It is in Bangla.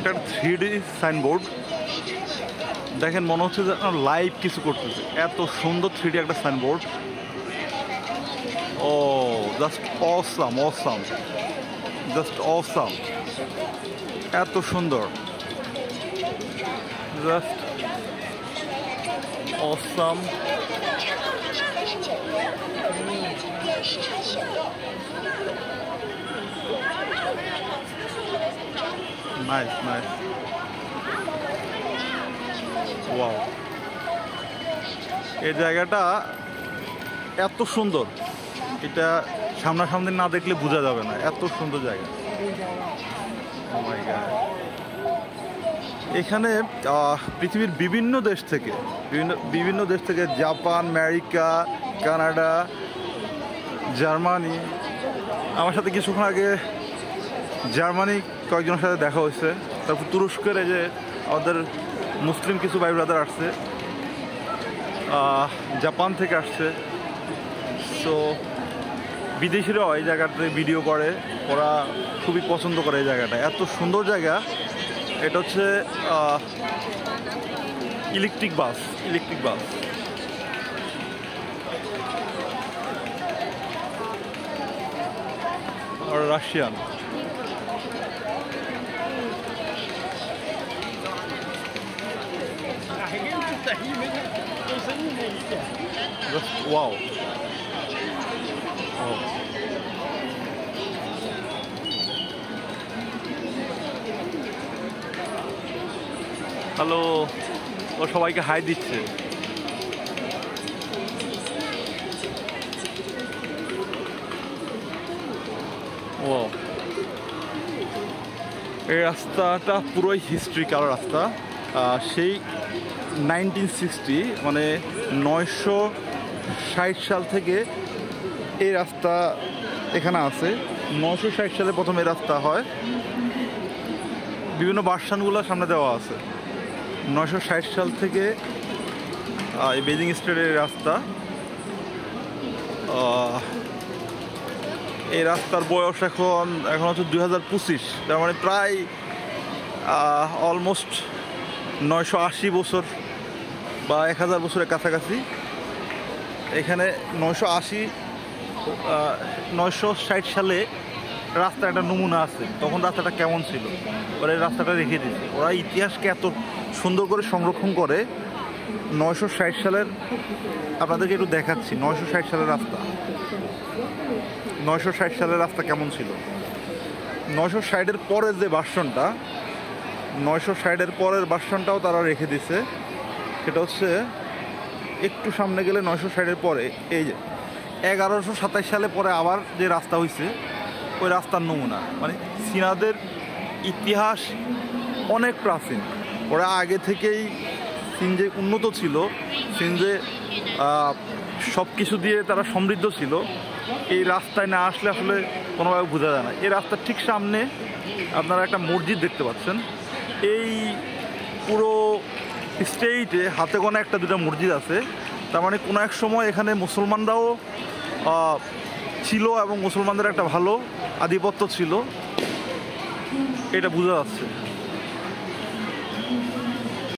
এটা 3D সাইনবোর্ড দেখেন, মনে হচ্ছে যে লাইভ কিছু করতেছে। এত সুন্দর 3D একটা সাইনবোর্ড। ও just awesome, awesome, just awesome, এত সুন্দর, just awesome. Nice nice, wow. এই জায়গাটা এত সুন্দর, এটা সামনাসামনি না দেখলে বোঝা যাবে না, এত সুন্দর জায়গা। ও মাই গড। এখানে পৃথিবীর বিভিন্ন দেশ থেকে, জাপান, আমেরিকা, কানাডা, জার্মানি, আমার সাথে কিছুক্ষণ আগে জার্মানি কয়েকজনের সাথে দেখা হয়েছে। তারপর তুরস্কের এই যে আমাদের মুসলিম কিছু ভাই ব্রাদার আসছে, জাপান থেকে আসছে। সো বিদেশিরাও এই জায়গাটাতে ভিডিও করে, ওরা খুবই পছন্দ করে এই জায়গাটা। এত সুন্দর জায়গা। এটা হচ্ছে ইলেকট্রিক বাস। আর রাশিয়ান। ওয়াও। হ্যালো, ও সবাইকে হাই দিচ্ছে। ও, এই রাস্তাটা পুরোই হিস্ট্রিক্যাল রাস্তা। সেই 1960 মানে 960 সাল থেকে এই রাস্তা এখানে আছে। 960 সালে প্রথম এই রাস্তা হয়। বিভিন্ন ভার্সনগুলো সামনে দেওয়া আছে। 960 সাল থেকে এই বেজিং স্ট্রিটের রাস্তা। এই রাস্তার বয়স এখন হচ্ছে 2025, তার মানে প্রায় অলমোস্ট 980 বছর বা 1000 বছরের কাছাকাছি। এখানে 960 সালে রাস্তার একটা নমুনা আছে, তখন রাস্তাটা কেমন ছিল, ওরা এই রাস্তাটা রেখে দিয়েছে। ওরা ইতিহাসকে এত সুন্দর করে সংরক্ষণ করে। 960 সালের আপনাদেরকে একটু দেখাচ্ছি। 960 সালের রাস্তা, 960 সালের রাস্তা কেমন ছিল। 960-এর পরের যে ভার্সনটা, 960-এর পরের ভার্সনটাও তারা রেখে দিছে। সেটা হচ্ছে একটু সামনে গেলে 960-এর পরে এই যে 1127 সালে পরে আবার যে রাস্তা হয়েছে, ওই রাস্তার নমুনা। মানে চীনাদের ইতিহাস অনেক প্রাচীন। ওরা আগে থেকেই চীন যে উন্নত ছিল, চীন যে সব কিছু দিয়ে তারা সমৃদ্ধ ছিল, এই রাস্তায় না আসলে আসলে কোনোভাবে বোঝা যায় না। এই রাস্তার ঠিক সামনে আপনারা একটা মসজিদ দেখতে পাচ্ছেন। এই পুরো স্টেটে হাতে গোনা একটা দুটো মসজিদ আছে। তার মানে কোনো এক সময় এখানে মুসলমানরাও ছিল এবং মুসলমানদের একটা ভালো আধিপত্য ছিল, এটা বোঝা যাচ্ছে।